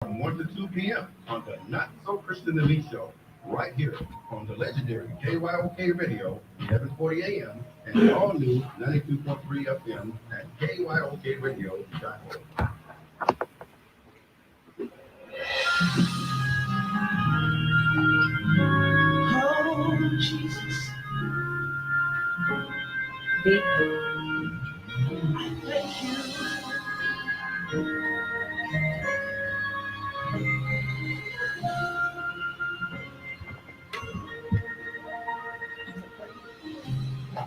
from 1 to 2 p.m. on the Not So Christian Deniece Show, right here on the legendary KYOK Radio, 1140 a.m. and the all-new 92.3 FM at KYOKRadio.org. Oh, Jesus. Big. I thank you.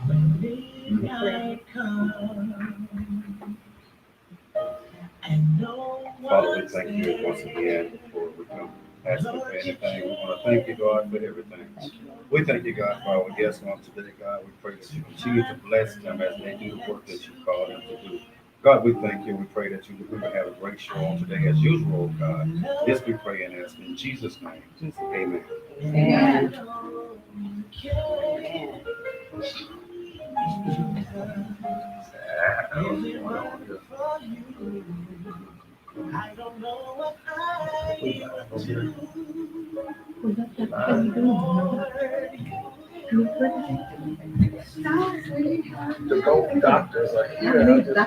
When midnight comes and no Father, we thank you once again before we come asking for anything. We want to thank you, God, for everything. We thank you, God, for our guests on today, God. We pray that you continue to bless them as they do the work that you call them to do. God, we thank you. We pray that we will have a great show on today as usual, God. This we pray and ask in Jesus' name. Amen. Amen. I don't know what I would do. The both doctors are here. I just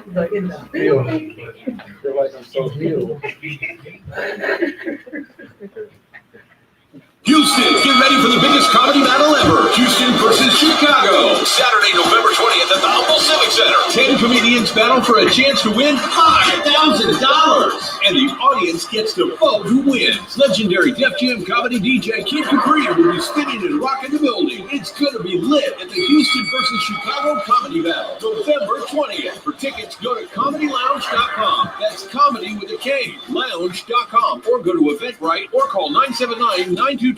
feel like I'm so healed. Houston, get ready for the biggest comedy battle ever. Houston versus Chicago. Saturday, November 20th at the Humble Civic Center. 10 comedians battle for a chance to win $5,000. And the audience gets to vote who wins. Legendary Def Jam comedy DJ Kid Capri will be spinning and rocking the building. It's going to be lit at the Houston versus Chicago Comedy Battle. November 20th. For tickets, go to comedylounge.com. That's comedy with a K. Lounge.com. Or go to Eventbrite or call 979-922-0877.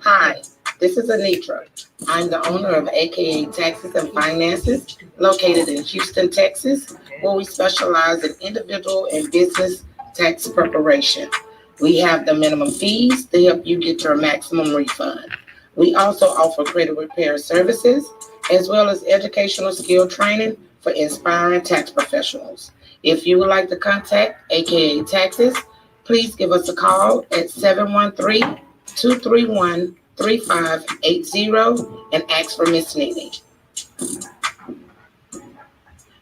Hi, this is Anitra. I'm the owner of AKA Taxes and Finances, located in Houston, Texas, where we specialize in individual and business tax preparation. We have the minimum fees to help you get your maximum refund. We also offer credit repair services, as well as educational skill training for inspiring tax professionals. If you would like to contact AKA Taxes, please give us a call at 713-231-3580 and ask for Miss Nene.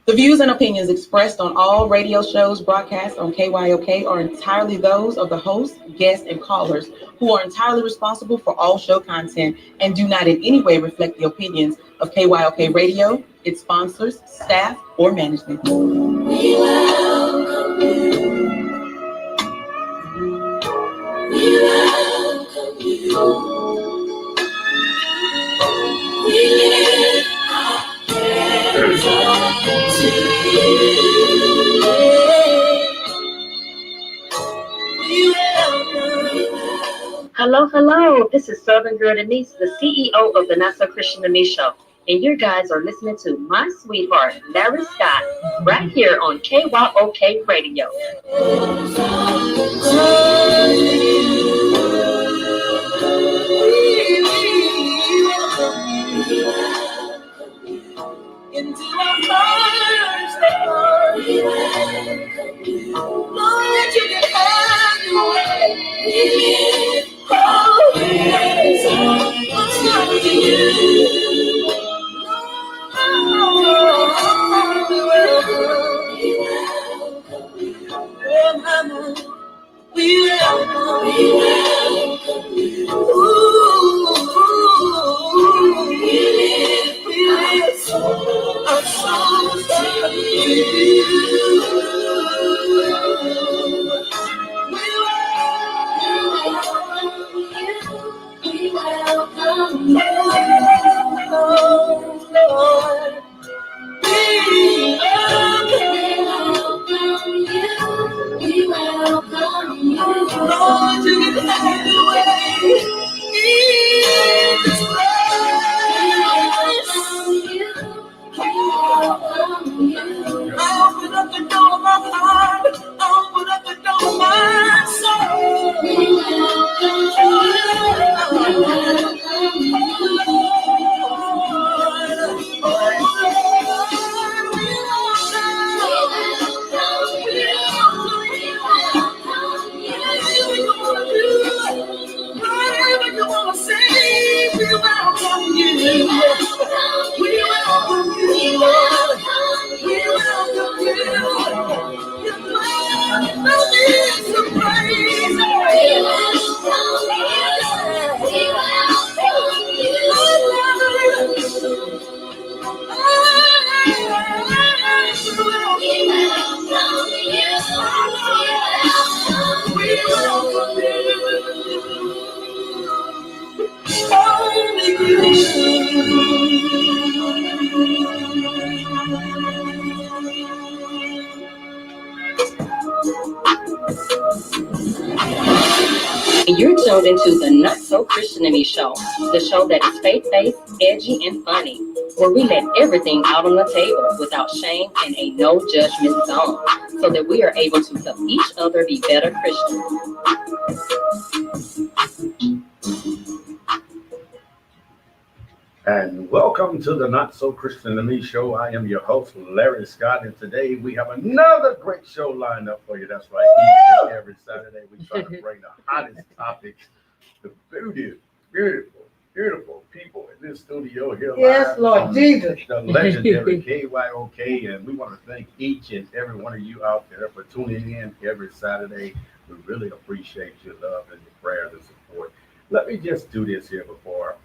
The views and opinions expressed on all radio shows broadcast on KYOK are entirely those of the host, guests, and callers, who are entirely responsible for all show content and do not in any way reflect the opinions of KYOK Radio, its sponsors, staff, or management. We welcome you. We welcome you. We lift our hands up to you. We welcome you. Hello, hello. This is Southern Girl Deniece, the CEO of the Not So Christian Deniece Show. And you guys are listening to my sweetheart, Larry Scott, right here on KYOK Radio. Into our hearts, Lord, Lord, you can have your way. We lift our hands up to you. We welcome you. We lift our souls to you. We welcome you, Lord. We welcome you, Lord, you can have your way in this place. I open up the door of my heart, I open up the door of my soul. We welcome you, Lord. You're tuned into the Not So Christian in Me show, the show that is faith-based, edgy, and funny, where we let everything out on the table without shame and a no judgment zone, so that we are able to help each other be better Christians. And welcome to the Not So Christian to Me show. I am your host, Larry Scott, and today we have another great show lined up for you. That's right, each and every Saturday we try to bring the hottest topics, the beautiful people in this studio here. Yes, Lord Jesus. The legendary KYOK, and we want to thank each and every one of you out there for tuning in every Saturday. We really appreciate your love and your prayers and support. Let me just do this here before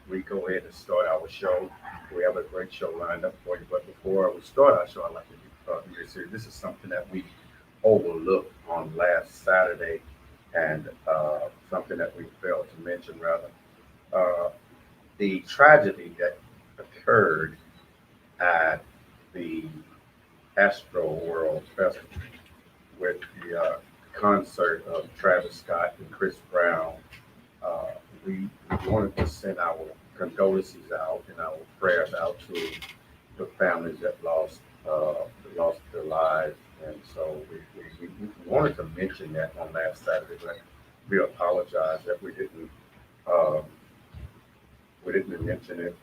we go ahead and start our show. We have a great show lined up for you, but before we start our show, I'd like to be very serious. This is something that we overlooked on last Saturday, and something that we failed to mention, rather. The tragedy that occurred at the Astro World Festival with the concert of Travis Scott and Chris Brown. We wanted to send our condolences out and our prayers out to the families that lost their lives, and so we wanted to mention that on last Saturday, but we apologize that we didn't mention it.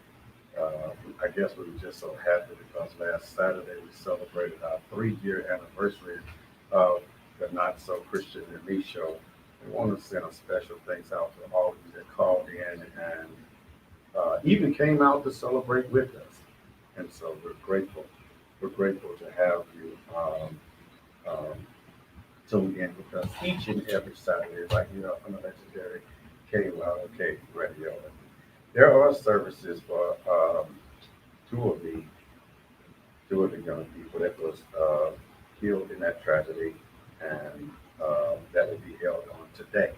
I guess we were just so happy because last Saturday we celebrated our 3-year anniversary of the Not So Christian and Me show. We want to send a special thanks out to all of you that called in and even came out to celebrate with us. And so we're grateful. We're grateful to have you tune in with us each and every Saturday right here on the legendary KYOK Radio. There are services for two of the young people that was killed in that tragedy, and that will be held on today.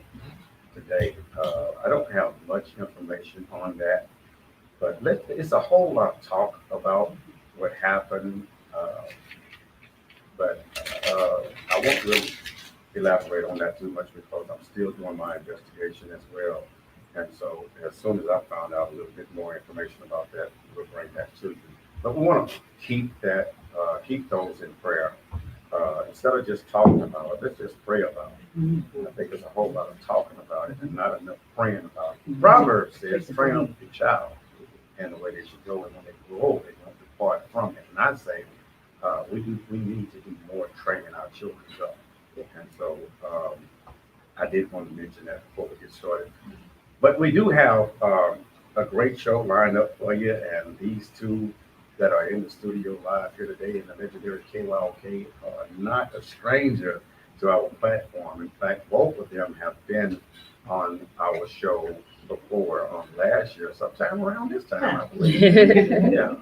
I don't have much information on that, but it's a whole lot of talk about what happened, but I won't really elaborate on that too much because I'm still doing my investigation as well. And so as soon as I found out a little bit more information about that, we'll bring that to you. But we want to keep those in prayer. Instead of just talking about it, let's just pray about it. I think there's a whole lot of talking about it and not enough praying about it. Proverbs says, train up your child in the way they should go, and when they grow old, they won't depart from it. And I say we need to do more training our children up. And so I did want to mention that before we get started. But we do have a great show lined up for you, and these two that are in the studio live here today in the legendary KYOK are not a stranger to our platform. In fact, both of them have been on our show before last year, sometime around this time, I believe. yeah,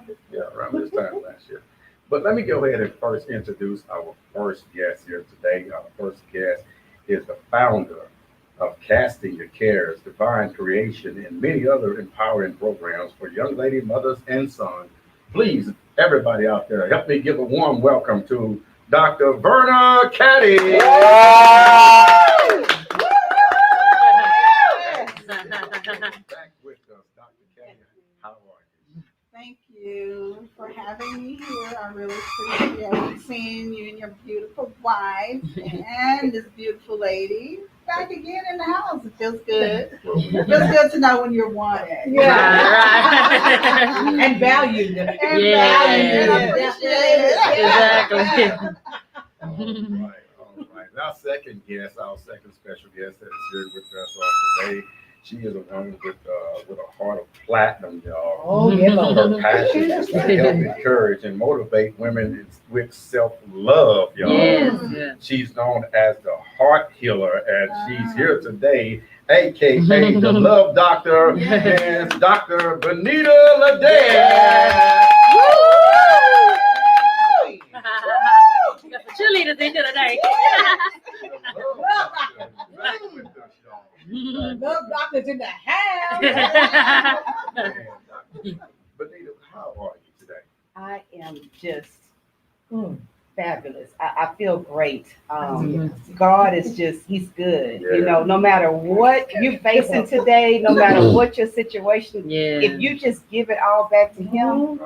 around this time last year. But let me go ahead and first introduce our first guest here today. Our first guest is the founder of Casting Your Cares, Divine Creation, and many other empowering programs for young lady mothers and sons. Please, everybody out there, help me give a warm welcome to Dr. Verna Caddie. Back with us, Dr. Caddie. How are you? Thank you for having me here. I really appreciate seeing you and your beautiful wife and this beautiful lady back again in the house. It feels good. It feels good to know when you're wanted. Yeah. And valued. And valued. I appreciate it. Exactly. All right. Our second special guest that is here with us on today. She is a woman with a heart of platinum, y'all. Oh, yeah. Her passion is to help encourage and motivate women with self-love, y'all. Yes. She's known as the Heart Healer, and she's here today, aka the Love Doctor, and Dr. Benita Ledet. Cheerleaders in here today. Love doctors in the house. Benita, how are you today? I am just fabulous. I feel great. God is he's good. Yeah. You know, no matter what you're facing today, no matter what your situation, if you just give it all back to him,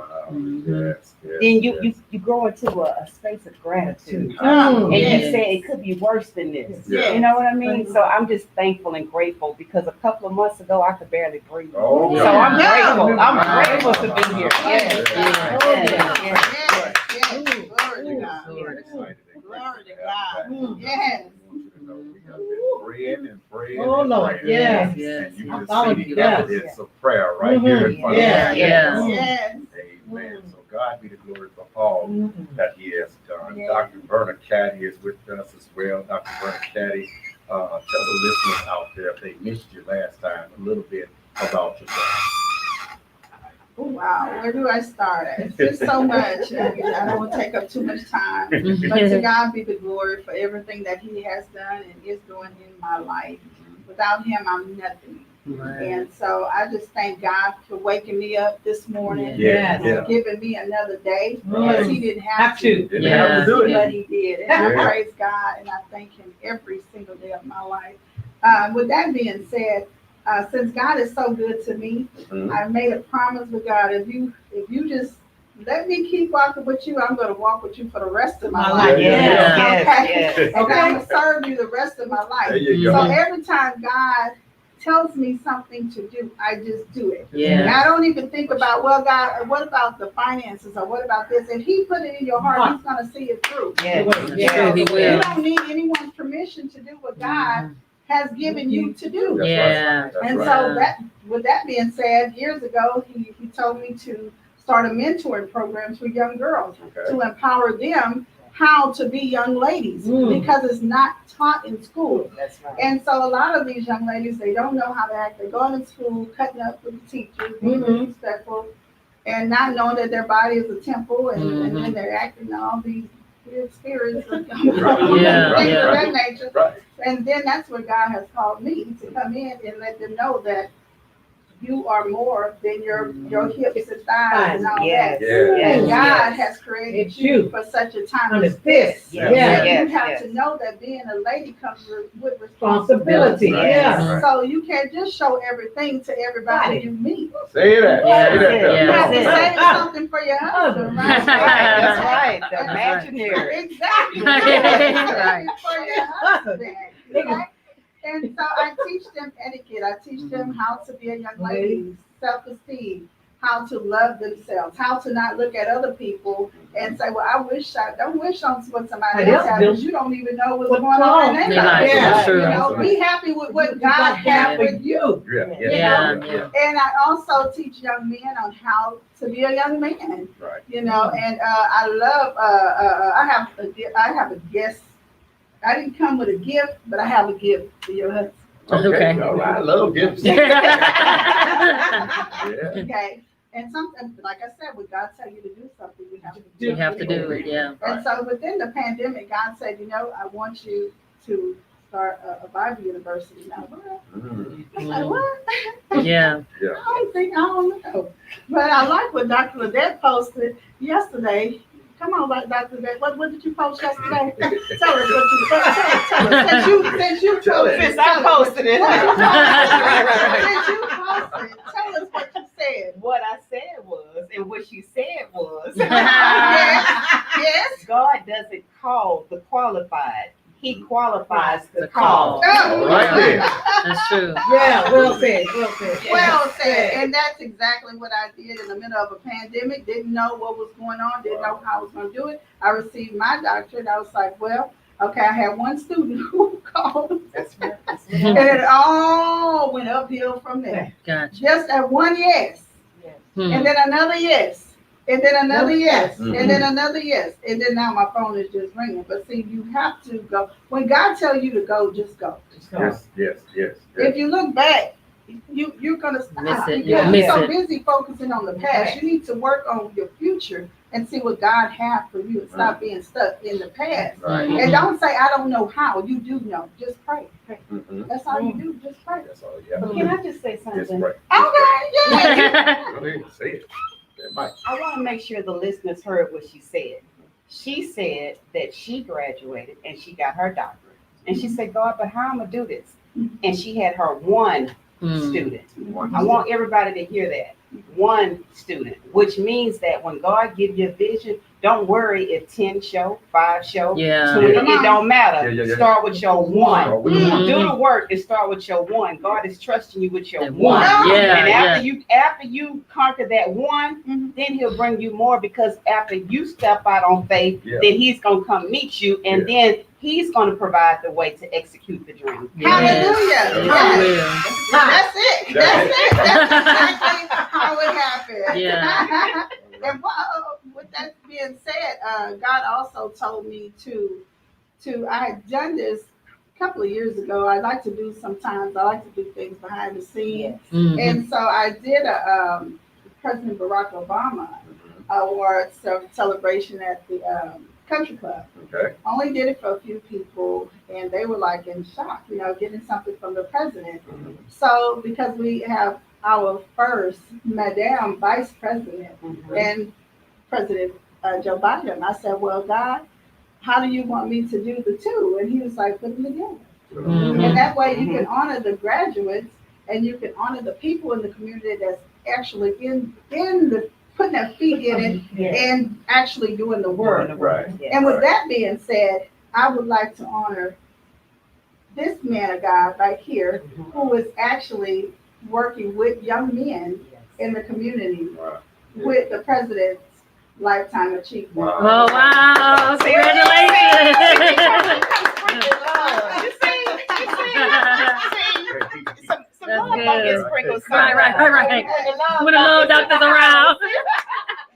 then you grow into a space of gratitude. And you say it could be worse than this. Yeah. You know what I mean? So I'm just thankful and grateful because a couple of months ago I could barely breathe. Oh, So I'm grateful. I'm grateful to be here. Yes. Glory to God. Yes. Praying and praying. Oh, Lord, yes. And you I'm just following see you, the yes. evidence of prayer right here in front of Yeah, us. yeah. Yes. Amen. So God be the glory for all that He has done. Yeah. Dr. Verna Caddie is with us as well. Dr. Verna Caddie, tell the listeners out there if they missed you last time a little bit about yourself. Wow, where do I start at? It's just so much. I don't want to take up too much time. But to God be the glory for everything that He has done and is doing in my life. Without Him, I'm nothing. And so I just thank God for waking me up this morning and giving me another day because He didn't have to. Didn't have to do it. But He did. And I praise God and I thank Him every single day of my life. With that being said, since God is so good to me, I made a promise with God. If you just let me keep walking with you, I'm going to walk with you for the rest of my life. Yes. And I'm going to serve you the rest of my life. There you go. So every time God tells me something to do, I just do it. Yeah. And I don't even think about, well, God, what about the finances or what about this? If He put it in your heart, He's going to see it through. You don't need anyone's permission to do what God has given you to do. That's right. And so that, with that being said, years ago, he told me to start a mentoring program for young girls to empower them how to be young ladies because it's not taught in school. That's right. And so a lot of these young ladies, they don't know how to act. They go to school, cutting up with the teachers, being disrespectful, and not knowing that their body is a temple, and then they're acting all these weird spirits of things of that nature. Right. And then that's where God has called me to come in and let them know that you are more than your hips and thighs and all that. And God has created you for such a time as this. You have to know that being a lady comes with responsibility. So you can't just show everything to everybody you meet. Say that. You have to save something for your husband, right? That's right. The imaginary. Exactly. For your husband. Right? And so I teach them etiquette. I teach them how to be a young lady, self-esteem, how to love themselves, how to not look at other people and say, well, don't wish on what somebody else has because you don't even know what's going on in their life. You know, be happy with what God has with you. And I also teach young men on how to be a young man. Right. You know, and I love, I have a guest. I didn't come with a gift, but I have a gift for your husband. Okay. All right. I love gifts. Okay. And something, like I said, when God tells you to do something, you have to do it. You have to do it, yeah. And so within the pandemic, God said, you know, I want you to start a Bible university. Now, what? I'm like, what? Yeah. I don't know. But I like what Dr. Ledet posted yesterday. Come on, Dr. Ledet. What did you post yesterday? Tell us what you tell us. Since you posted, Since I posted it. Since you posted, tell us what you said. What I said was, and what she said was, yes. God doesn't call the qualified. He qualifies the call. Oh, right there. That's true. Yeah, well said. Well said. And that's exactly what I did in the middle of a pandemic. Didn't know what was going on. Didn't know how I was going to do it. I received my doctorate. I was like, well, okay, I had one student who called. That's right. And it all went uphill from there. Gotcha. Just at one yes. And then another yes. And then another yes. And then another yes. And then now my phone is just ringing. But see, you have to go. When God tells you to go, just go. Yes. If you look back, you're going to stop. Miss it. You're Miss so it. busy focusing on the past. You need to work on your future and see what God has for you and stop being stuck in the past. Right. And don't say, I don't know how. You do know. Just pray. Mhm. That's all you do. Just pray. That's all you have But to can do. I just say Just something? pray. Okay, yeah. Go ahead, say it. That mic. I want to make sure the listeners heard what she said. She said that she graduated and she got her doctorate. And she said, God, but how am I going to do this? And she had her one student. I want everybody to hear that. One student, which means that when God gives you a vision, don't worry if 10 show, 5 show, 20, it don't matter. Yeah. Start with your one. Start with one. Do the work and start with your one. God is trusting you with your And one. one. Yeah, And yeah. after you conquer that one, then he'll bring you more, because after you step out on faith, Yeah. then he's gonna come meet you, and then he's gonna provide the way to execute the dream. Hallelujah. Yeah. That's it. That's it. That's exactly how it happened. Yeah. And with that being said, God also told me to I had done this a couple of years ago. I like to do sometimes. I like to do things behind the scenes. And so I did a President Barack Obama award celebration at the country club. Okay. Only did it for a few people, and they were like in shock, getting something from the president. So because we have our first Madam Vice President and President Joe Biden, I said, well, God, how do you want me to do the two? And he was like, put them together. And that way you can honor the graduates and you can honor the people in the community that's actually in the putting their feet in it and actually doing the work. Right. And with that being said, I would like to honor this man of God right here, who is actually working with young men in the community with the president's Lifetime Achievement. Oh, wow. Congratulations. Some love gonna get sprinkled. Right. With the little doctors around.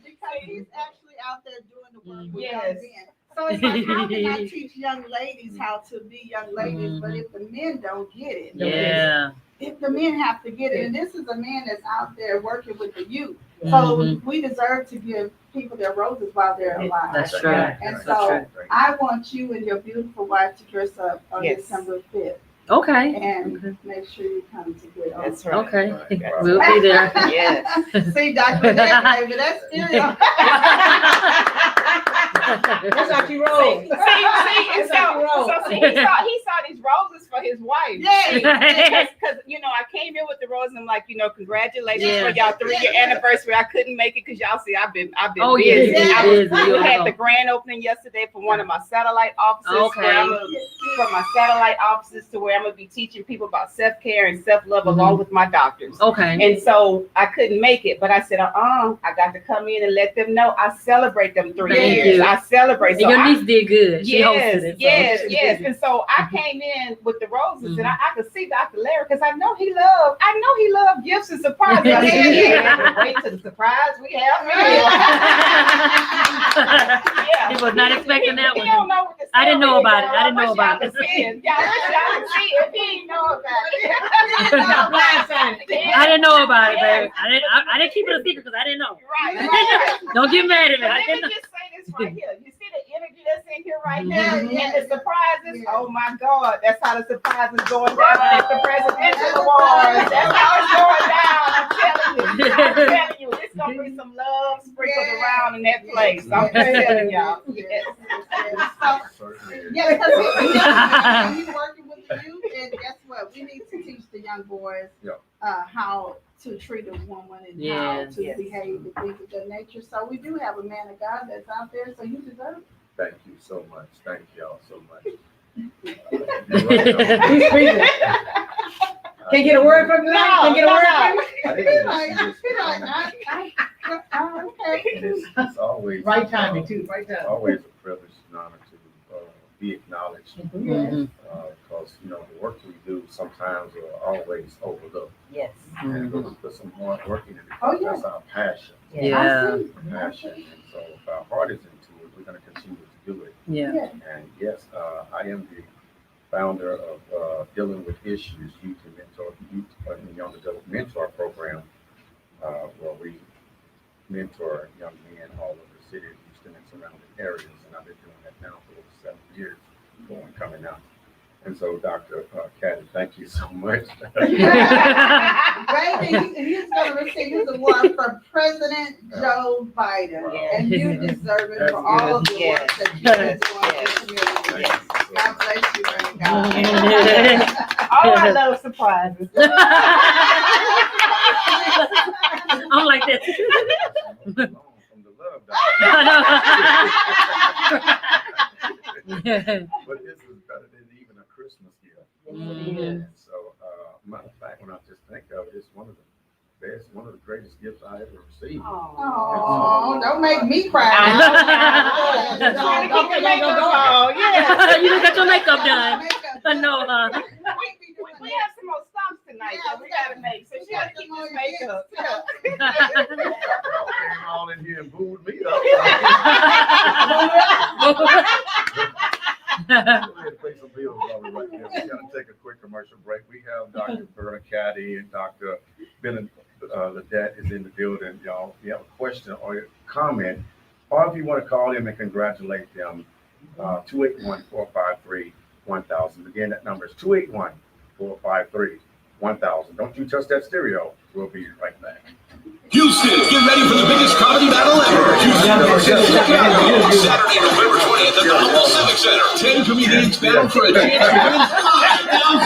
Because he's actually out there doing the work with young men. So it's like, how can I teach young ladies how to be young ladies, but if the men don't get it, if the men have to get it, and this is a man that's out there working with the youth, so we deserve to give people their roses while they're alive. That's right. And That's so right. I want you and your beautiful wife to dress up on December 5th. Okay. And make sure you come to get on. That's right. Okay. We'll be there. Yes. See, Dr. Ledet, baby, that's still. That's how you roll. See, and so he saw these roses for his wife. Because I came in with the roses and I'm like, congratulations for y'all 3-year anniversary. I couldn't make it because y'all see I've been busy. We had the grand opening yesterday for one of my satellite offices. From my satellite offices to where I'm gonna be teaching people about self-care and self-love along with my doctors. Okay. And so I couldn't make it, but I said, I got to come in and let them know I celebrate them 3 years. I celebrate. And your niece did good. She hosted it. Yes. And so I came in with the roses, and I could see Dr. Larry because I know he loved gifts and surprises. I said, wait till the surprise we have. He was not expecting that one. He don't know what to say. I didn't know about it. I didn't know about it. Y'all can see it. He didn't know about it. I didn't know about it, baby. I didn't keep it a secret because I didn't know. Right. Don't get mad at me. Let me just say this right here. You see the energy that's in here right now, and the surprises. Oh my God, that's how the surprises going down at the presidential awards. That's how it's going down. I'm telling you, it's gonna be some love sprinkled around in that place. I'm telling y'all. Because he's working with the youth, and guess what? We need to teach the young boys how to treat a woman and how to behave and things of that nature. So we do have a man of God that's out there, so you deserve it. Thank you so much. Thank y'all so much. Can't get a word from you? Can't get a word from you? It's always right timing too. Right timing. Always a privilege and honor to be acknowledged. Because the work we do sometimes are always overlooked. Yes. And there's some hard work in it. That's our passion. Passion. And so if our heart is into it, we're going to continue to do it. And yes, I am the founder of Dealing with Issues Youth and Young Adult Mentor Program, where we mentor young men all over the city of Houston and surrounding areas. And I've been doing that now for over 7 years, going coming out. And so, Dr. Caddie, thank you so much. Baby, he's going to receive his award from President Joe Biden. Yes. And you deserve it for all of the work that you have done for the community. Yes. God bless you, Verna. Oh, I love surprises. I'm like that. From the love But this is better than even a Christmas gift. And so, matter of fact, when I just think of it, it's one of the best, one of the greatest gifts I ever received. Oh, don't make me cry. Oh, yeah. You just got your makeup done. I know, We have some more stumps tonight that we gotta make, so she gotta keep this makeup. Came all in here and booed me up. Go ahead and pay some bills while we're right there. We gotta take a quick commercial break. We have Dr. Verna Caddie and Dr. Benita Ledet is in the building. Y'all, if you have a question or a comment, or if you want to call them and congratulate them, 281-453-1000. Again, that number is 281-453-1000. Don't you touch that stereo. We'll be right back. Houston, get ready for the biggest comedy battle ever. Houston versus Chicago. Saturday, November 20th at the Humble Civic Center. 10 comedians battle for a chance to win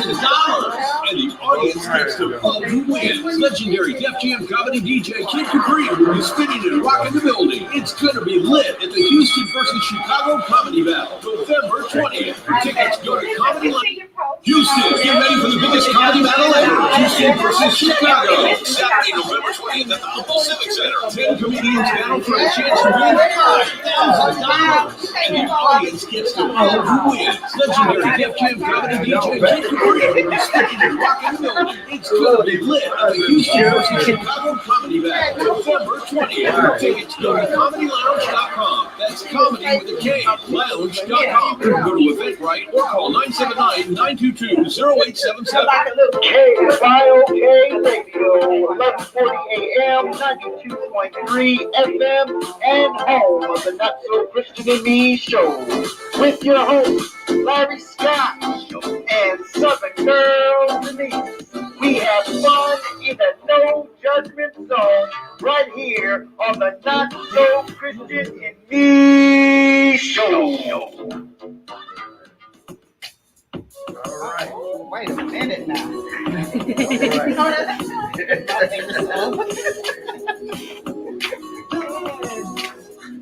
$5,000. And the audience gets to vote who wins. Legendary Def Jam comedy DJ Kid Capri will be spinning and rocking the building. It's gonna be lit at the Houston versus Chicago comedy battle, November 20th. For tickets, go to Comedy Line. Houston, get ready for the biggest comedy battle ever. Houston versus Chicago. Saturday, November 20th at the Humble Civic Center. 10 comedians battle for a chance to win $5,000. And the audience gets to vote who wins. Legendary Def Jam comedy DJ Kid Capri will be spinning and rocking the building. It's gonna be lit at the Houston versus Chicago comedy battle, November 20th. For tickets, go to ComedyLounge.com. That's comedy with a K, lounge.com. Go to Eventbrite or call 979-922-0877. KYOK Radio, 1140 AM, 92.3 FM, and home of the Not So Christian and Me show. With your host, Larry Scott, and Southern Girl Deniece. We have fun in a no judgment zone right here on the Not So Christian and Me show. All right. Wait a minute now.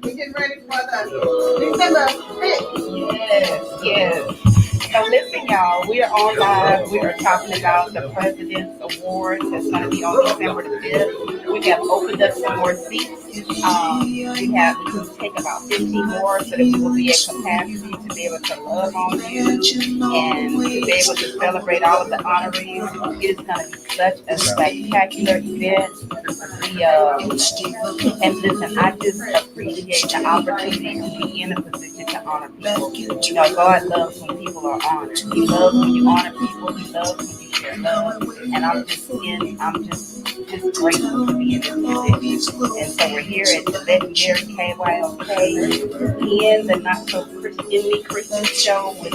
We're getting ready for the December 5th. Yes. So listen, y'all, we are on live. We are talking about the President's Award that's going to be on December the 5th. We have opened up some more seats. We can take about 15 more so that we will be at capacity to be able to love on you and to be able to celebrate all of the honorees. It is going to be such a spectacular event. And listen, I just appreciate the opportunity to be in a position to honor people. You know, God loves when people are honored. He loves when you honor people. He loves when you share love. And I'm just grateful to be in this position. And so we're here at the legendary KYOK in the Not So Christian show with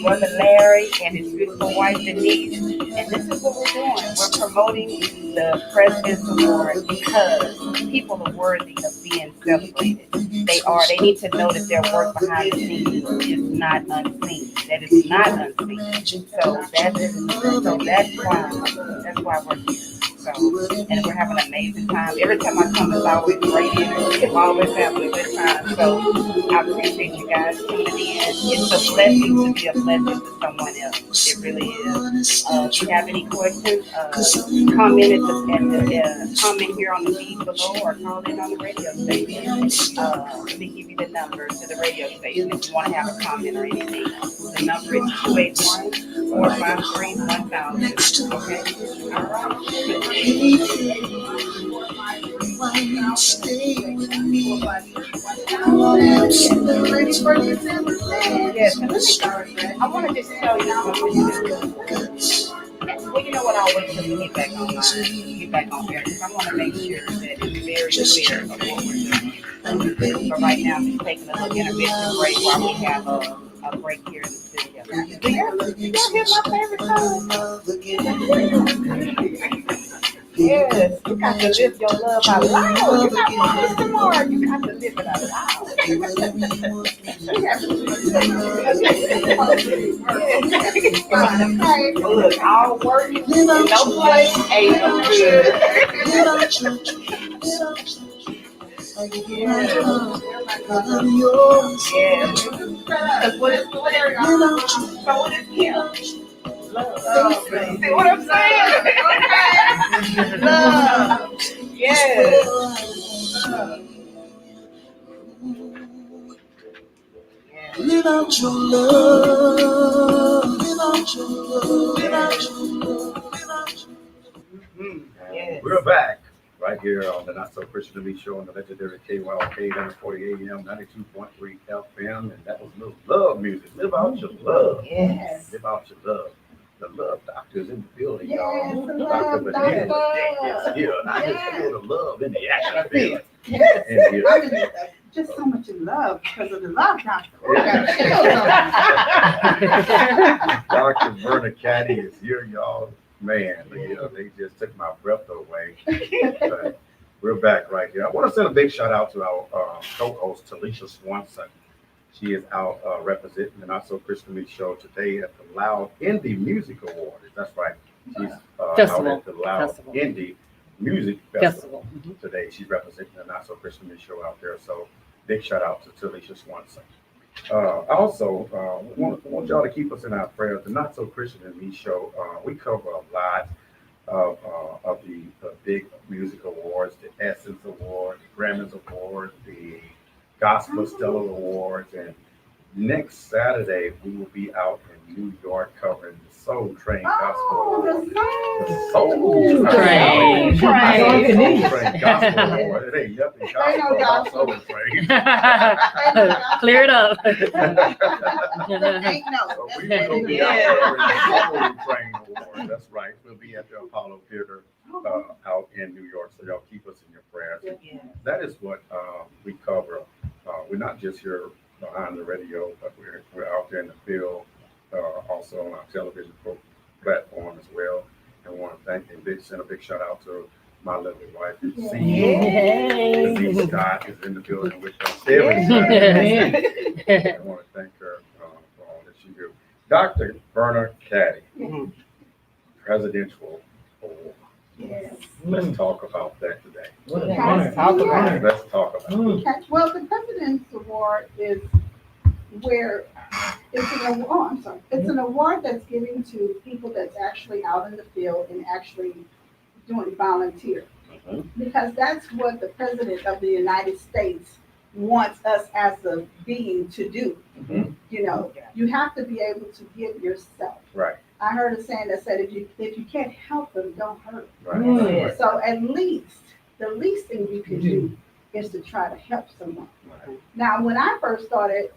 Brother Larry and his beautiful wife Deniece. And this is what we're doing. We're promoting the President's Award because people are worthy of being celebrated. They need to know that their work behind the scenes is not unseen. That is not unseen. So that's why we're here. So, and we're having an amazing time. Every time I come, it's always great energy. I'm always having a good time. So I appreciate you guys tuning in. It's a blessing to be a blessing to someone else. It really is. If you have any questions, comment comment here on the feed below or call in on the radio station. Let me give you the number to the radio station if you want to have a comment or anything. The number is 281-453-1000. Okay? All right. Stay with me. Yes, I want to just tell you something. Well, you know what? I'll wait till we get back on here because I want to make sure that very clear of what we're doing. But right now, I'm just taking a little intermission break while we have a break here in the studio. Do y'all hear my favorite song? Yes, you got to live your love out loud. You got to live tomorrow. You got to live it out loud. Look, all work, no play, ain't no good. Yeah. Because what is clear, so what is here? Love. See what I'm saying? Love. Yes. Without your love, without your love, without your love, without your Yes. We're back right here on the Not So Christian Deniece show on the legendary KYOK 940 AM 92.3 FM, and that was little love music. Live out your love. Yes. Live out your love. The love doctor is in the building, Yes, y'all. the Dr. love Benita doctor. is here. And I just feel the love in the action field. Yes. And here. I mean, just so much in love because of the love doctor. Dr. Verna Caddie is here, y'all. Man, they just took my breath away. But we're back right here. I want to send a big shout out to our co-host, Talisha Swanson. She is out representing the Not So Christian Deniece show today at the Loud Indie Music Awards. That's right. She's out at the Loud Indie Music Festival today. She's representing the Not So Christian Deniece show out there. So big shout out to Talisha Swanson. Also, want y'all to keep us in our prayers. The Not So Christian Deniece show, we cover a lot of the big music awards, the Essence Award, the Grammys Award, the Gospel Stellar Awards, and next Saturday we will be out in New York covering the Soul Train Gospel Award. The Soul Train Gospel Award. It ain't nothing gospel about Soul Train. Clear it up. So we will be out covering the Soul Train Award. That's right. We'll be at the Apollo Theater out in New York. So y'all keep us in your prayers. That is what we cover. We're not just here behind the radio, but we're out there in the field, also on our television platform as well. And want to thank and send a big shout out to my lovely wife, Deniece Scott is in the building with us every Saturday. I want to thank her for all that she do. Dr. Verna Caddie, Presidential Award. Yes. Let's talk about that today. Let's talk about it. Let's talk about it. Okay. Well, the President's Award is where it's an award. It's an award that's given to people that's actually out in the field and actually doing volunteer. Because that's what the President of the United States wants us as a being to do. You know, you have to be able to give yourself. Right. I heard a saying that said, if you can't help them, don't hurt them. Right. So at least, the least thing you can do is to try to help someone. Right. Now, when I first started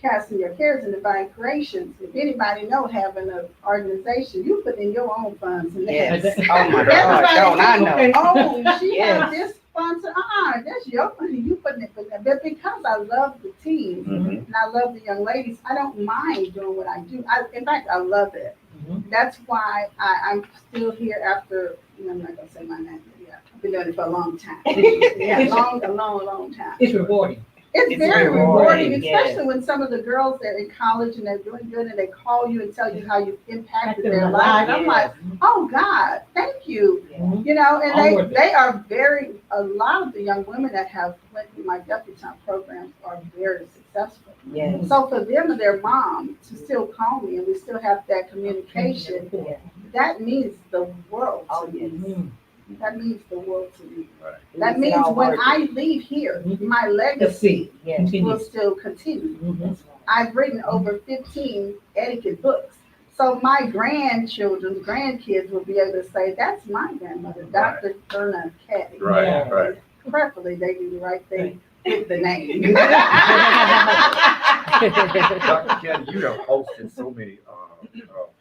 casting your cares in divine creations, if anybody know having an organization, you put in your own funds. And Yes. Oh my God, don't I know? Oh, she has this sponsor. That's your money. You putting it. But because I love the team and I love the young ladies, I don't mind doing what I do. In fact, I love it. That's why I'm still here after. I'm not gonna say my name. Yeah, I've been doing it for a long time. Yeah, a long time. It's rewarding. It's very rewarding, especially when some of the girls that are in college and they're doing good and they call you and tell you how you've impacted their life. I'm like, oh God, thank you. You know, and they are a lot of the young women that have went through my debutante programs are very successful. So for them and their mom to still call me and we still have that communication, that means the world to me. That means the world to me. Right. That means when I leave here, my legacy will still continue. I've written over 15 etiquette books. So my grandkids will be able to say, that's my grandmother, Dr. Verna Caddie. Right. Preferably they do the right thing with the name. Dr. Caddie, you have hosted so many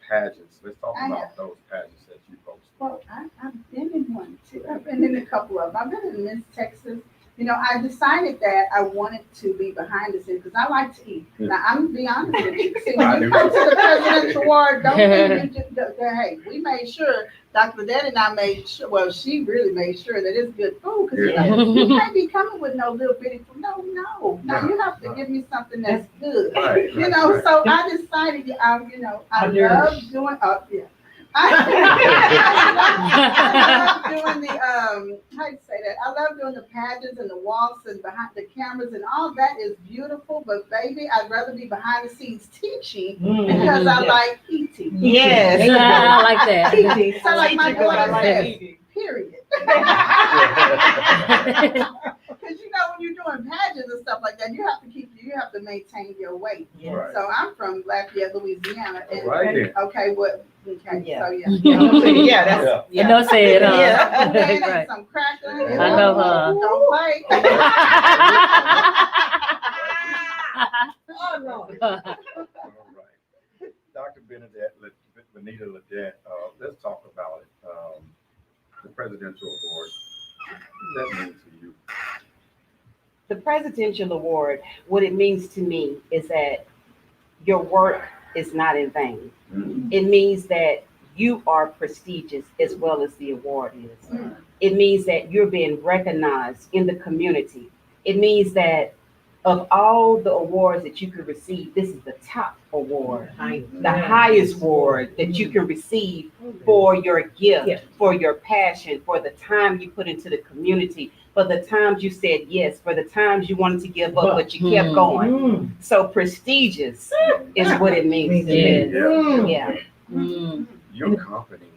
pageants. Let's talk about those pageants that you hosted. Well, I've been in one too. I've been in a couple of them. I've been in Miss Texas. You know, I decided that I wanted to be behind the scenes because I like to eat. Now, I'm gonna be honest with you. See, when you come to the presidential award, don't think you just, hey, we made sure, Dr. Ledet and I made sure, well, she really made sure that it's good food because you can't be coming with no little bitty food. No. Now you have to give me something that's good. Right. You know, so I decided, I love doing, I love doing the how do you say that? I love doing the pageants and the walks and behind the cameras and all that is beautiful. But baby, I'd rather be behind the scenes teaching because I like eating. Yes, I like that. Eating. So like my daughter says, period. Because you know when you're doing pageants and stuff like that, you have to maintain your weight. Right. So I'm from Lafayette, Louisiana, and Right. Okay, so You know, say it. Right. Some crackers. I know her. Don't play. Oh no. All right. Dr. Benita Ledet, let's talk about it. The presidential award. What does that mean to you? The presidential award, what it means to me is that your work is not in vain. It means that you are prestigious as well as the award is. It means that you're being recognized in the community. It means that of all the awards that you could receive, this is the top award, the highest award that you can receive for your gift, for your passion, for the time you put into the community, for the times you said yes, for the times you wanted to give up, but you kept going. So prestigious is what it means to me. Yeah. Your company,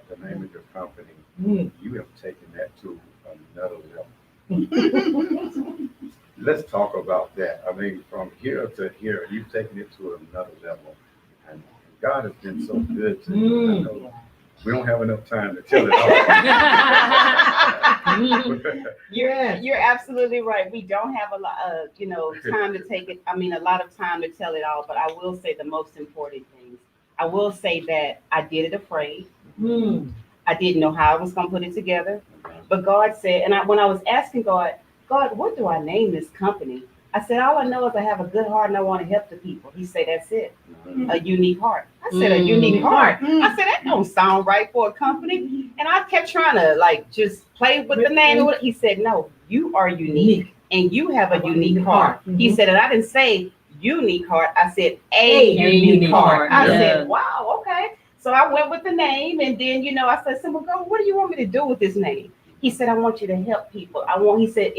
the name of your company, you have taken that to another level. Let's talk about that. I mean, from here to here, you've taken it to another level. And God has been so good to you. I know we don't have enough time to tell it all. You're absolutely right. We don't have a lot of, time to take it. I mean, a lot of time to tell it all, but I will say the most important things. I will say that I did it afraid. I didn't know how I was going to put it together. But God said, and when I was asking God, what do I name this company? I said, all I know is I have a good heart and I want to help the people. He said, that's it. A unique heart. I said, a unique heart. I said, that don't sound right for a company. And I kept trying to just play with the name. He said, no, you are unique and you have a unique heart. He said, and I didn't say unique heart. I said, a unique heart. I said, wow, okay. So I went with the name and then, I said, well, God, what do you want me to do with this name? He said, I want you to help people. He said,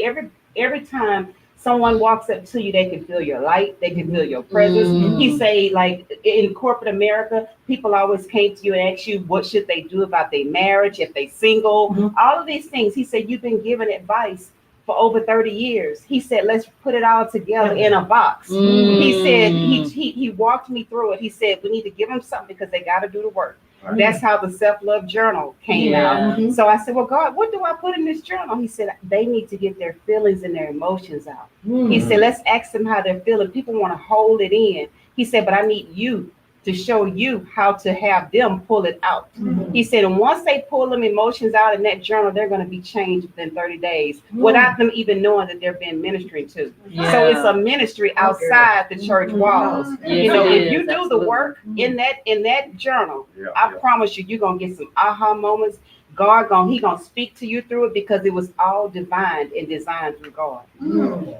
every time someone walks up to you, they can feel your light, they can feel your presence. He say, like in corporate America, people always came to you and ask you, what should they do about their marriage, if they single, all of these things. He said, you've been given advice for over 30 years. He said, let's put it all together in a box. He said, he walked me through it. He said, we need to give them something because they got to do the work. That's how the self-love journal came out. So I said, well, God, what do I put in this journal? He said, they need to get their feelings and their emotions out. He said, let's ask them how they're feeling. People want to hold it in. He said, but I need you to show you how to have them pull it out. He said, and once they pull them emotions out in that journal, they're going to be changed within 30 days without them even knowing that they're being ministered to. So it's a ministry outside the church walls. If you do the work in that journal, I promise you're going to get some aha moments. He gonna speak to you through it because it was all divine and designed through God.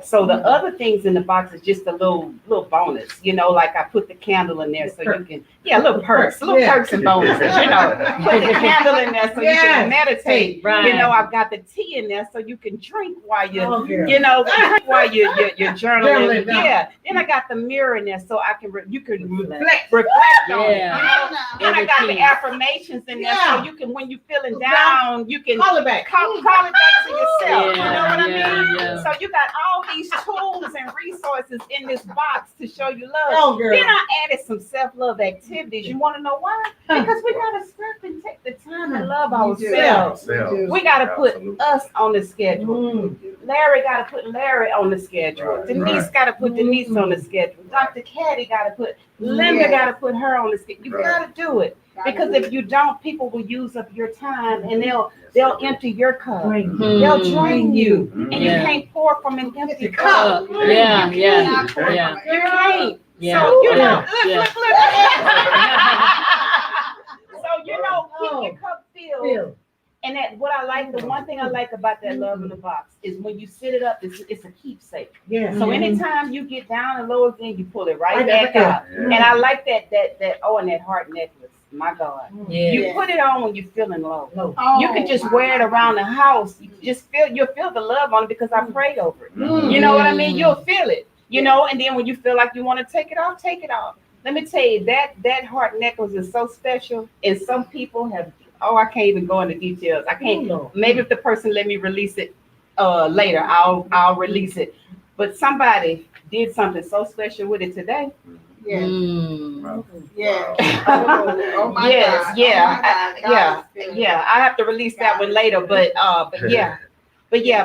So the other things in the box is just a little bonus, like I put the candle in there so you can, little perks and bonuses, put the candle in there so you can meditate. I've got the tea in there so you can drink while you're journaling. Then I got the mirror in there so you can reflect on it. And I got the affirmations in there so you can, when you're feeling down, you can call it back to yourself. You know what I mean? So you got all these tools and resources in this box to show you love. Then I added some self-love activities. You want to know why? Because we got to stop and take the time and love ourselves. We got to put us on the schedule. Larry got to put Larry on the schedule. Deniece got to put Deniece on the schedule. Dr. Caddie got to put Linda got to put her on the schedule. You got to do it. Because if you don't, people will use up your time and they'll empty your cup. They'll drain you, and you can't pour from an empty cup. Yeah. You can't. Yeah. So you know, Yeah. So you know, keep your cup filled. And that what I like, the one thing I like about that love in the box is when you sit it up, it's a keepsake. Yeah. So anytime you get down and low again, you pull it right back out. And I like that and that heart necklace. My God. Yeah. You put it on when you're feeling low. Oh, You can just wear it around the house. You'll feel the love on it because I prayed over it. You know what I mean? You'll feel it. You know, and then when you feel like you want to take it off, take it off. Let me tell you, that heart necklace is so special, and some people have. Oh, I can't even go into details. I can't. Maybe if the person let me release it later, I'll release it. But somebody did something so special with it today. Yeah. Yeah. Oh my Yes. God. Yeah. Oh my God. God is Yeah. I have to release that one later. But yeah.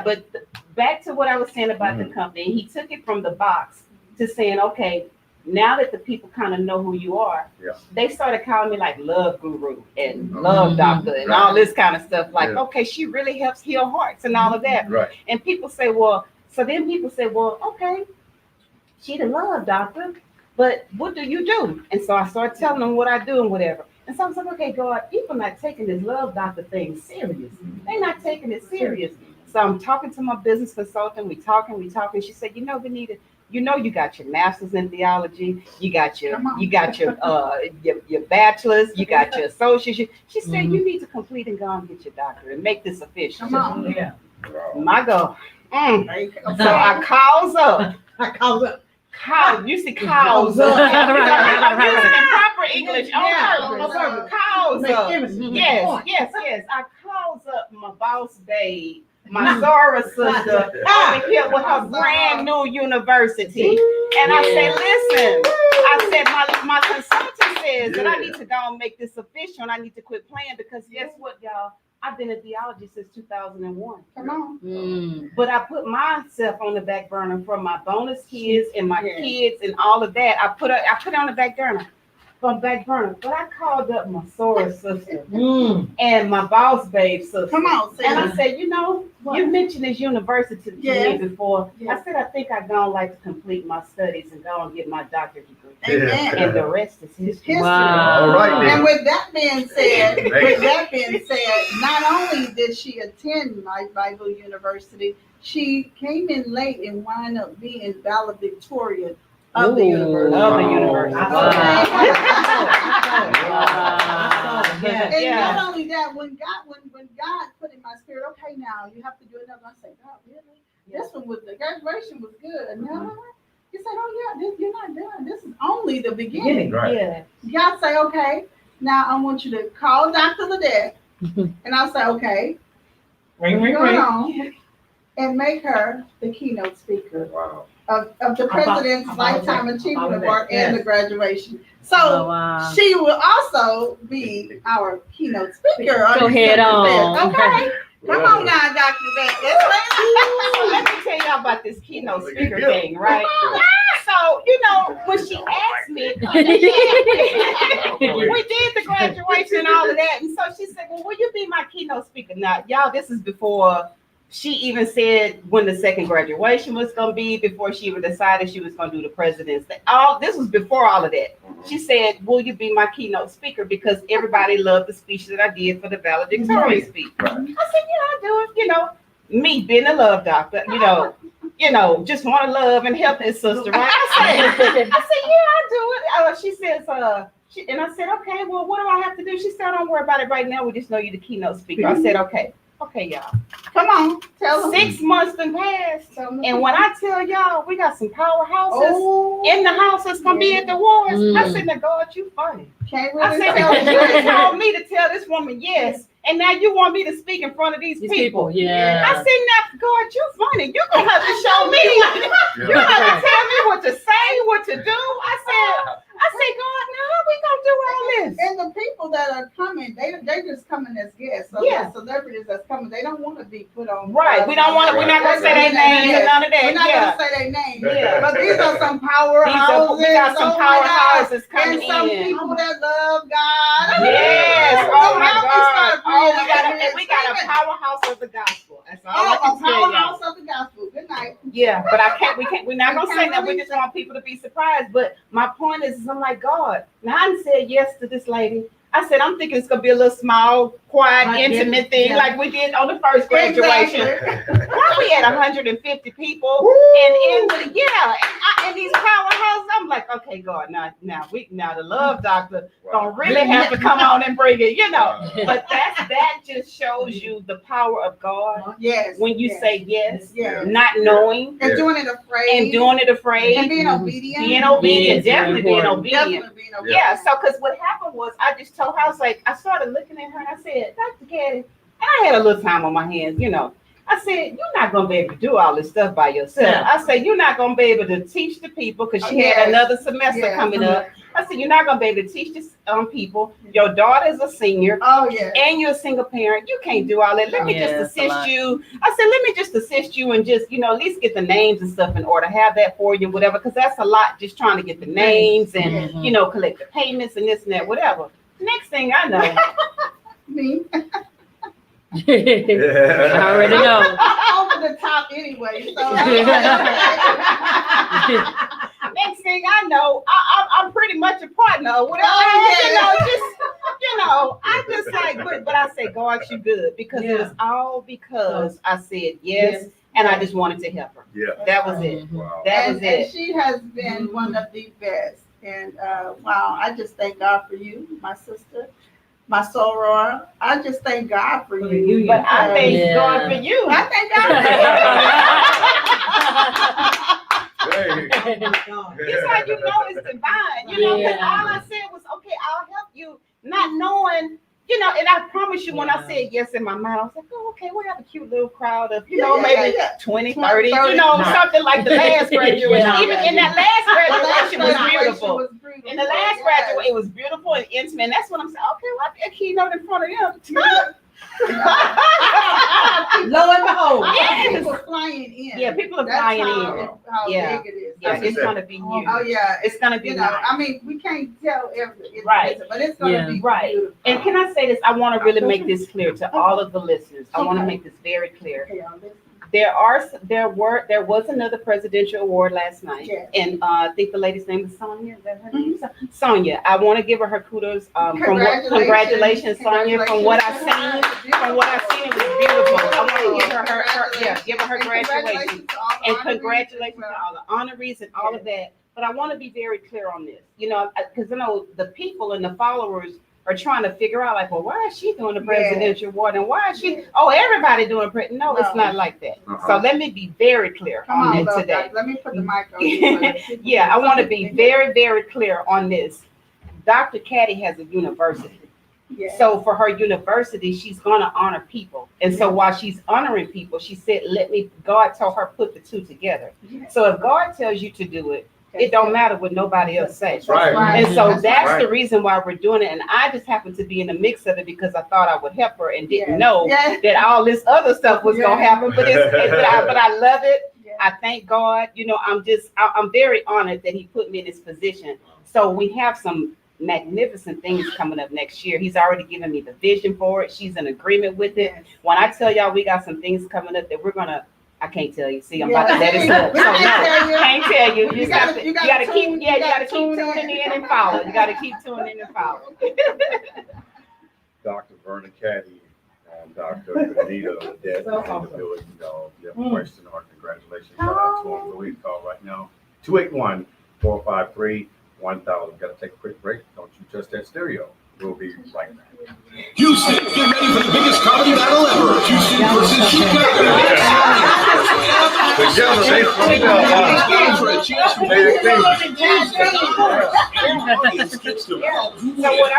But back to what I was saying about the company. He took it from the box to saying, okay, now that the people kind of know who you are, they started calling me like love guru and love doctor and all this kind of stuff. Like, okay, she really helps heal hearts and all of that. Right. And people say, okay, she the love doctor, but what do you do? And so I started telling them what I do and whatever. And so I was like, okay, God, people not taking this love doctor thing serious. They're not taking it serious. So I'm talking to my business consultant. We talking. She said, you know, Benita, you know, you got your master's in theology, you got your bachelor's, you got your associate's. She said, you need to complete and go and get your doctorate and make this official. Come on. Yeah. My God. So I calls up. You see cows up. I'm using the proper English. Cows up. Yes. I calls up my boss babe, my Zara sister, over here with her brand new university. And I said, listen, my consultant says that I need to go and make this official and I need to quit playing because guess what, y'all? I've been in theology since 2001. Come on. But I put myself on the back burner for my bonus kids and my kids and all of that. I put it on the back burner. But I called up my Sora sister and my boss babe sister. Come on, and I said, you know, you mentioned this university to me before. Yeah. I said, I think I'd go like to complete my studies and go and get my doctorate degree. Amen. And the rest is history. Wow. All right, And then. with that being said, not only did she attend Life Bible University, she came in late and wound up being valedictorian of the university. Of the university. And not only that, when God put in my spirit, okay, now you have to do another. I said, God, really? This one the graduation was good. No, he said, oh yeah, you're not done. This is only the beginning. Right. Yeah. God say, okay, now I want you to call Dr. Ledet, and I'll say, okay, Ring. on and make her the keynote speaker Wow. of the President's Lifetime Achievement Award and the graduation. So Oh, wow. she will also be our keynote speaker. Go ahead on. Okay. Come on now, Dr. Ledet. Let me tell y'all about this keynote speaker thing, right? So, you know, when she asked me, we did the graduation and all of that. And so she said, well, will you be my keynote speaker? Now, y'all, this is before she even said when the second graduation was going to be, before she even decided she was going to do the president's thing. This was before all of that. She said, will you be my keynote speaker? Because everybody loved the speech that I did for the valedictorian speech. I said, yeah, I'll do it. You know, me being a love doctor, you know, just want to love and help his sister, right? I said, yeah, I'll do it. She says, and I said, okay, well, what do I have to do? She said, don't worry about it right now. We just know you're the keynote speaker. I said, okay, y'all. Come on, tell them. 6 months done passed. And when I tell y'all, we got some powerhouses in the house that's going to be at the wars. I said, now, God, you funny. Can't I really said, tell you told me to tell this woman yes. And now you want me to speak in front of these people. Yeah. I said, now, God, you funny. You're going to have to show me. You're going to have to tell me what to say, what to do. I said, God, now how we going to do all this? And the people that are coming, they just coming as guests. So the celebrities that's coming, they don't want to be put on. Right. We're not going to say their names and none of that. We're not going to say their names. Yeah. But these are some powerhouses. We got some powerhouses coming in. And some people that love God. we got a powerhouse of the gospel. That's all I A can tell y'all. powerhouse of the gospel. Good night. Yeah, but we're not gonna say that. We just want people to be surprised. But my point is I'm like, God, now I said yes to this lady. I said, I'm thinking it's gonna be a little small, quiet, intimate thing like we did on the first graduation. Now we had 150 people, and in these powerhouses, I'm like, okay, God, now the love doctor don't really have to come on and bring it, But that just shows you the power of God. Yes. When you say yes, not knowing, and doing it afraid, and being obedient, definitely being obedient. Yeah. So, because what happened was, I just told her, I was like, I started looking at her and I said, Dr. Caddie, and I had a little time on my hands, I said, you're not going to be able to do all this stuff by yourself. Yeah. I said, you're not going to be able to teach the people because she had another semester coming up. I said, you're not going to be able to teach this people. Your daughter is a senior. And you're a single parent. You can't do all that. Let me just assist you. I said, let me just assist you and just, at least get the names and stuff in order. Have that for you, whatever, because that's a lot just trying to get the names and, collect the payments and this and that, whatever. Next thing I know. Me. I already know. I'm over the top anyway. So next thing I know, I'm pretty much a partner or whatever. I just like, but I say, God, you good, because it was all because I said yes, and I just wanted to help her. Yeah, that was it. Wow. That was it. And she has been one of the best. And wow, I just thank God for you, my sister. My soror, I just thank God for you. But I thank God for you. I thank God for you. This how you know it's divine. Because all I said was, okay, I'll help you, not knowing, and I promise you, when I said yes in my mind, I was like, oh, okay, we have a cute little crowd of, maybe 20, 30, something like the last graduation. Even in that last graduation was beautiful. In the last graduation, it was beautiful and intimate. And that's what I'm saying. Okay, well, I keynote in front of them. Lo and behold, people flying in. Yeah, people are flying in. How big it is. Yeah, it's gonna be huge. Oh yeah, it's gonna be. I mean, we can't tell everything, right? But it's gonna be beautiful. And can I say this? I want to really make this clear to all of the listeners. I want to make this very clear. There was another presidential award last night, and I think the lady's name is Sonia. Is that her name? Sonia. I want to give her kudos. Congratulations, Sonia. From what I've seen, it was beautiful. I want to give her graduation, and congratulations to all the honorees and all of that. But I want to be very clear on this, because I know the people and the followers are trying to figure out, like, well, why is she doing the presidential award, and why is she? Oh, everybody doing No, it's not like that. So let me be very clear on that today. Let me put the mic on. I want to be very, very clear on this. Dr. Caddie has a university. So for her university, she's going to honor people. And so while she's honoring people, she said, God told her put the two together. So if God tells you to do it, it don't matter what nobody else says. Right. And so that's the reason why we're doing it. And I just happened to be in the mix of it because I thought I would help her and didn't know that all this other stuff was going to happen. But I love it. I thank God. I'm very honored that he put me in this position. So we have some magnificent things coming up next year. He's already given me the vision for it. She's in agreement with it. When I tell y'all we got some things coming up that we're going to, I can't tell you. See, I'm about to let it slip. So no, can't tell you. You gotta keep tuning in and follow. You gotta keep tuning in and follow. Dr. Verna Caddie and Dr. Benita, Ledet, in the building. If you have a question or congratulations, shout out to them. We call right now 281-453-1000. Got to take a quick break. Don't you touch that stereo. We'll be right back. Houston, get ready for the biggest comedy battle ever. Houston versus Chicago. Together, they for a chance to win.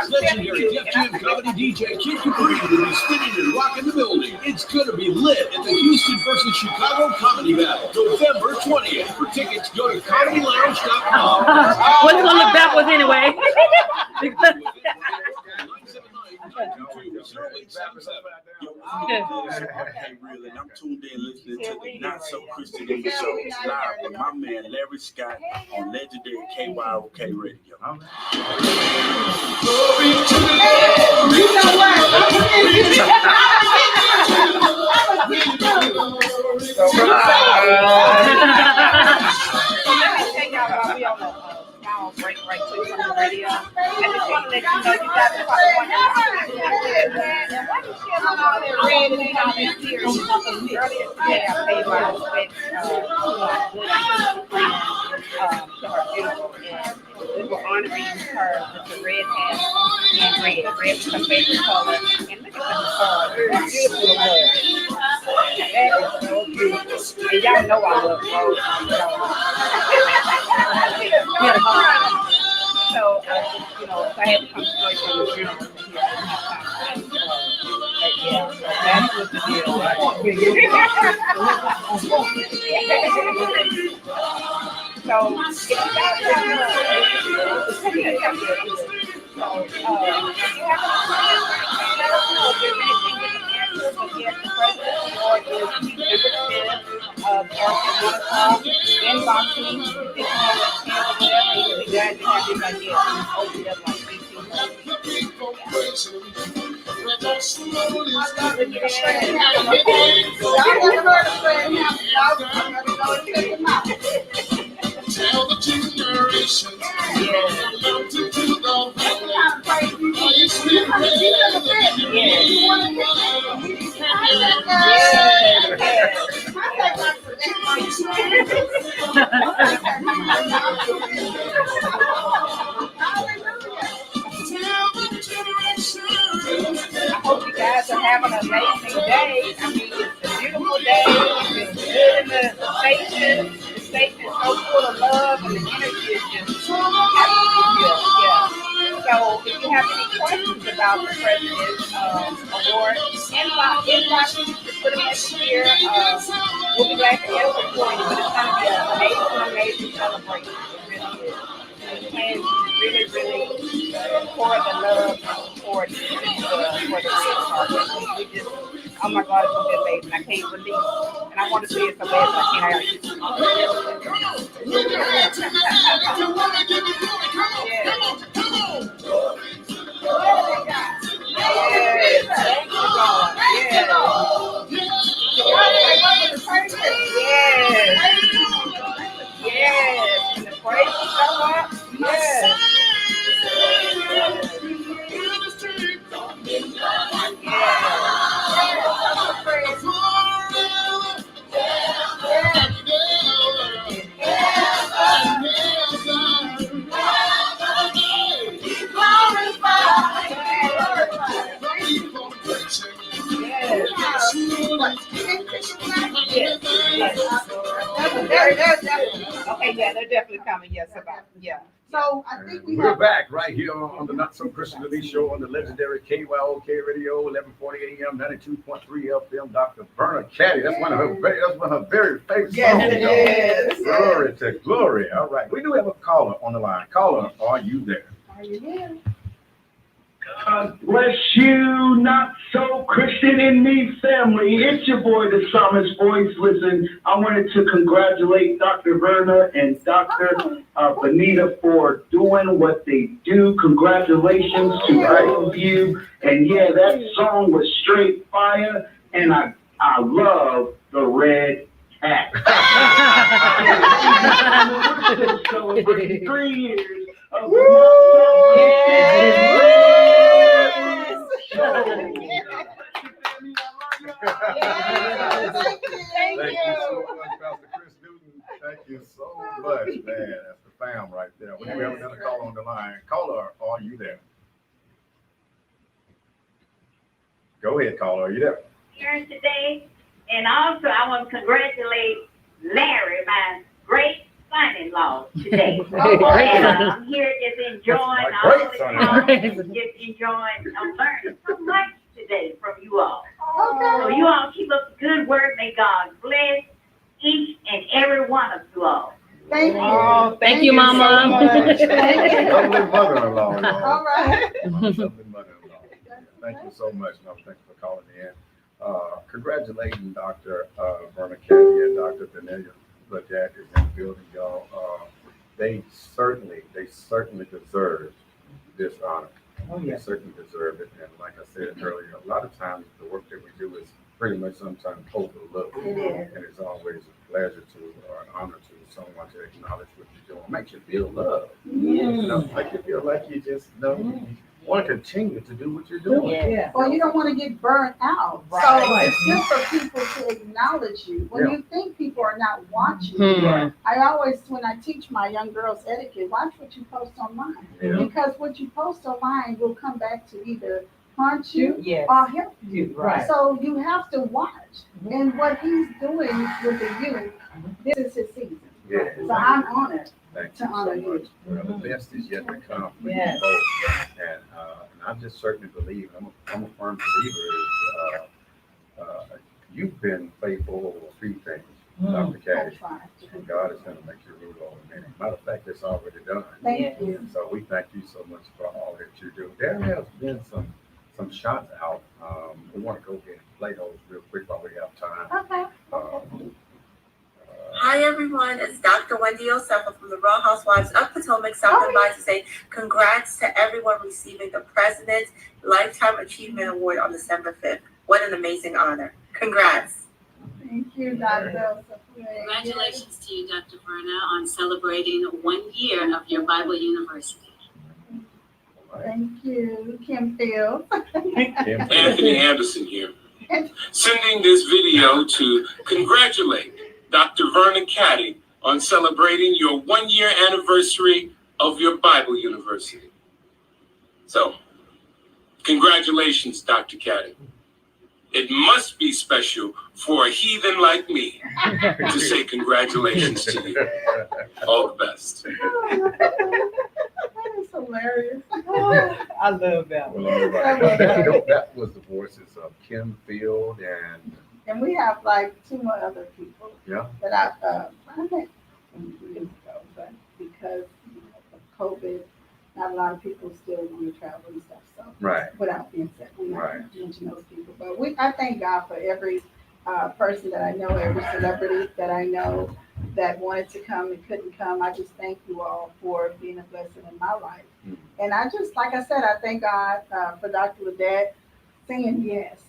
Legendary Def Jam comedy DJ Kid Capri will be spinning and rocking the building. It's gonna be lit at the Houston versus Chicago Comedy Battle, November 20th. For tickets, go to comedylounge.com. What's gonna look backwards anyway? Hey, really, and I'm tuned in listening to the Not So Christian in the Show live with my man Larry Scott on legendary KYOK Radio. You know what? let you know you got the one. And why you share all that red and ain't all that serious? Earlier today, I paid my respects to my good friend, to her funeral, and we were honoring her with the red hat and red. Red was her favorite color. And look at the stars. It's beautiful blood. That is so beautiful. And y'all know I love rose. So, you know, if I had to come straight from the funeral to here, that was the deal. So, it's about Tell the generations, mountain to the valley. Are you still ready? I hope you guys are having an amazing day. I mean, it's a beautiful day. It's been good in the station. The station is so full of love, and the energy is just absolutely good. Yeah. So, if you have any questions about the President's Award, inbox me to put them next year. We'll be glad to answer for you, but it's going to be an amazing celebration. It really is. The plan is really pour the love and support for the Red Carpet. We just, oh my God, it's so amazing. I can't believe it. And I want to see it so bad, but I can't. Yes. And the praise will go up. Yes. Okay, yeah, they're definitely coming. Yes, about So I think we're back right here on the Not So Christian Deniece show on the legendary KYOK Radio, 1140 AM, 92.3 FM. Dr. Verna Caddie. That's one of her very favorite songs. Yes. Glory to glory. All right, we do have a caller on the line. Caller, are you there? Are you there? God bless you, Not So Christian in Me family. It's your boy, the Psalmist Voice. Listen, I wanted to congratulate Dr. Verna and Dr. Benita for doing what they do. Congratulations to both of you. And yeah, that song was straight fire, and I love the red hat. Celebrating 3 years of the Thank you so much, Pastor Chris Newton. Thank you so much, man. That's the fam right there. We have another caller on the line. Caller, are you there? Go ahead, caller. Are you there? Here today, and also I want to congratulate Larry, my great son-in-law today. And I'm here just enjoying all the time, just enjoying, I'm learning so much today from you all. So you all keep up the good work. May God bless each and every one of you all. Thank you. Oh, Thank you, Mama. Lovely mother-in-law. All right. Lovely mother-in-law. Thank you so much. No, thank you for calling in. Congratulating Dr. Verna Caddie and Dr. Deniece Ledet is in the building, y'all. They certainly deserve this honor. They certainly deserve it. And like I said earlier, a lot of times the work that we do is pretty much sometimes overlooked. It is. And it's always a pleasure to, or an honor to someone to acknowledge what you're doing. It makes you feel loved. You know, make you feel like you just you want to continue to do what you're doing. Or you don't want to get burnt out. Right. So it's good for people to acknowledge you. When you think people are not watching you, I always, when I teach my young girls etiquette, watch what you post online. Because what you post online will come back to either haunt you or help you. Right. So you have to watch. And what he's doing with the youth, this is his season. So I'm honored to honor you. Well, the best is yet to come. For you both. And I just certainly believe, I'm a firm believer, you've been faithful over 3 things, Dr. Caddie. And God is going to make you rule over many. Matter of fact, it's already done. Thank you. So we thank you so much for all that you do. There has been some shots out. We want to go ahead and play those real quick while we have time. Okay. Hi everyone, it's Dr. Wendy Yosefa from the Real Housewives of Potomac, stopping by to say congrats to everyone receiving the President's Lifetime Achievement Award on December 5th. What an amazing honor. Congrats. Thank you, Dr. Congratulations to you, Dr. Verna, on celebrating 1 year of your Bible University. Thank you, Kim Fields. Anthony Anderson here, sending this video to congratulate Dr. Verna Caddie on celebrating your 1 year anniversary of your Bible University. So, congratulations, Dr. Caddie. It must be special for a heathen like me to say congratulations to you. All the best. That is hilarious. I love that. Well, that was the voices of Kim Field and we have like 2 more other people that I met some years ago, but because of COVID, not a lot of people still want to travel and stuff. So without being said, we not mention those people, but I thank God for every person that I know, every celebrity that I know that wanted to come and couldn't come. I just thank you all for being a blessing in my life. And I just, like I said, I thank God for Dr. Ledet saying yes.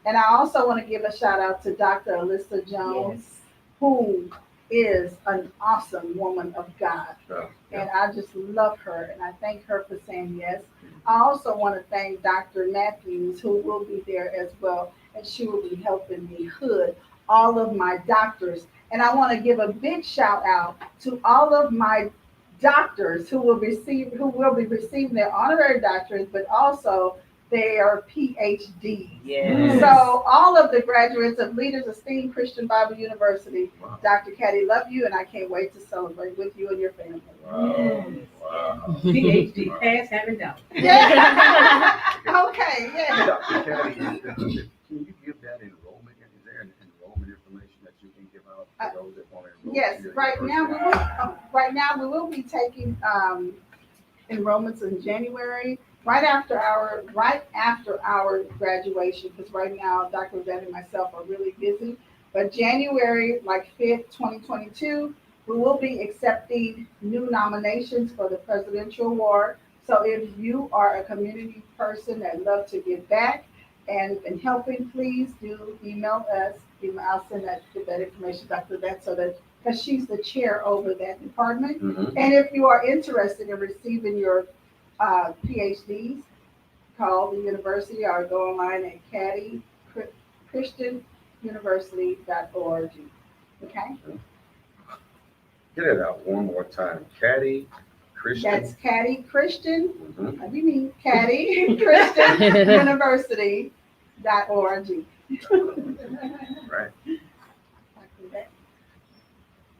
And I also want to give a shout out to Dr. Alyssa Jones, who is an awesome woman of God. And I just love her, and I thank her for saying yes. I also want to thank Dr. Mathews, who will be there as well, and she will be helping me hood all of my doctors. And I want to give a big shout out to all of my doctors who will be receiving their honorary doctorates, but also their PhDs. So all of the graduates of Leaders Esteemed Christian Bible University, Dr. Caddie, love you, and I can't wait to celebrate with you and your family. PhD, pass, haven't done. Okay, Dr. Caddie, can you give that enrollment? Is there an enrollment information that you can give out to those that want to enroll? Yes, right now we will be taking enrollments in January. Right after our graduation, because right now Dr. Ledet and myself are really busy. But January, like 5th, 2022, we will be accepting new nominations for the Presidential Award. So if you are a community person that love to give back and helping, please do email us. I'll send that information to Dr. Ledet so that, because she's the chair over that department. And if you are interested in receiving your PhDs, call the university or go online at CaddieChristianUniversity.org. Okay? Get it out one more time. Caddie Christian. That's Caddie Christian. What do you mean? Caddie Christian University.org. Right.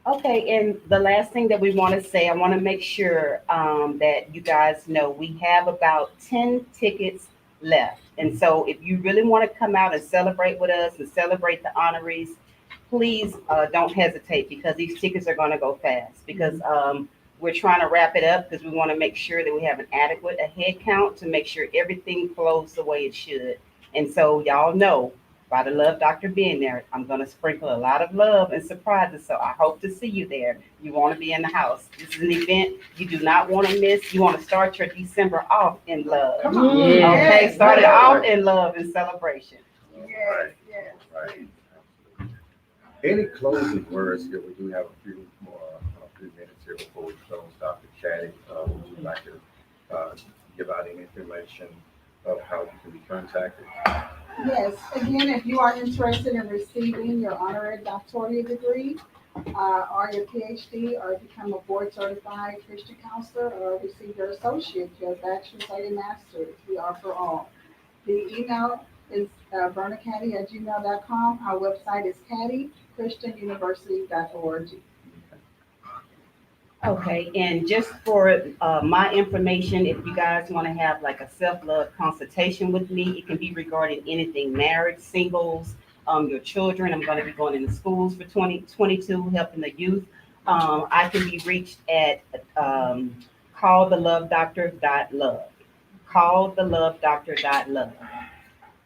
Okay, and the last thing that we want to say, I want to make sure that you guys know we have about 10 tickets left. And so if you really want to come out and celebrate with us and celebrate the honorees, please don't hesitate, because these tickets are going to go fast, because we're trying to wrap it up, because we want to make sure that we have an adequate head count to make sure everything flows the way it should. And so y'all know by the Love Doctor being there, I'm going to sprinkle a lot of love and surprises. So I hope to see you there. You want to be in the house. This is an event you do not want to miss. You want to start your December off in love. Come on. Yeah. Okay, start it off in love and celebration. Yes, yes. Right. Any closing words here? We do have a few minutes here before we close. Dr. Caddie, would you like to give out any information of how you can be contacted? Yes, again, if you are interested in receiving your honorary doctoral degree, or your PhD, or become a board certified Christian counselor, or receive your associate, your bachelor's or your master's, we offer all. The email is vernacaddie@gmail.com. Our website is caddiechristianuniversity.org. Okay, and just for my information, if you guys want to have like a self-love consultation with me, it can be regarding anything, marriage, singles, your children. I'm going to be going into schools for 2022, helping the youth. I can be reached at callthelovedoctor.love. Callthelovedoctor.love.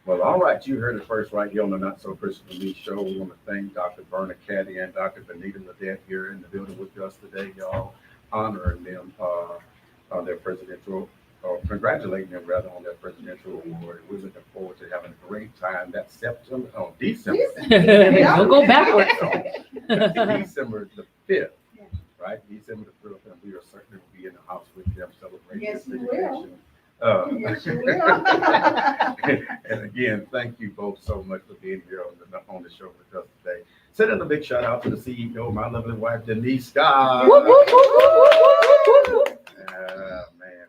Well, all right, you heard it first right here on the Not So Christian Elite Show. We want to thank Dr. Verna Caddie and Dr. Benita Ledet here in the building with us today, y'all, honoring them on their presidential, or congratulating them rather on their presidential award. We're looking forward to having a great time. That's December. Don't go backwards. December the 5th, right? December the 5th, and we are certainly will be in the house with them celebrating Yes, this you will. dedication. Yes, you will. And again, thank you both so much for being here on the show with us today. Sending a big shout out to the CEO, my lovely wife, Deniece. Man,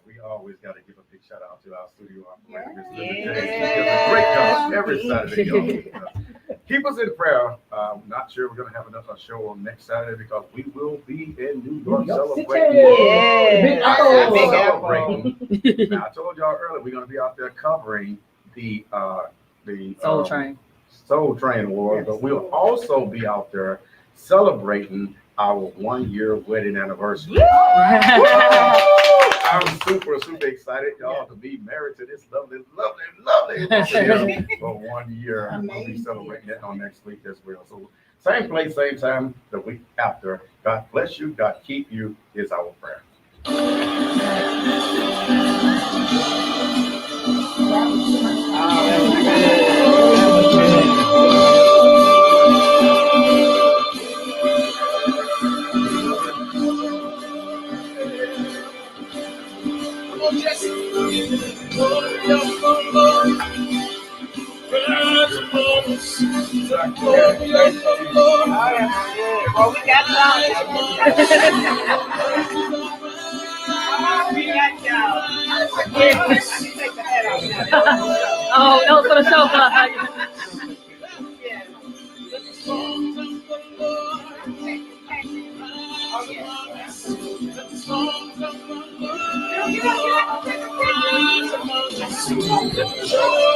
we always got to give a big shout out to our studio operator, Miss Ledet. She does a great job every Saturday. Y'all. Keep us in prayer. I'm not sure we're going to have another show on next Saturday because we will be in New York celebrating. Celebrating. Now, I told y'all earlier, we're going to be out there covering the Soul Train Award, but we'll also be out there celebrating our 1-year wedding anniversary. I'm super excited, y'all, to be married to this lovely for 1 year. We'll be celebrating that on next week as well. So same place, same time, the week after. God bless you. God keep you is our prayer. Well, we got Oh, that was for the show. Oh,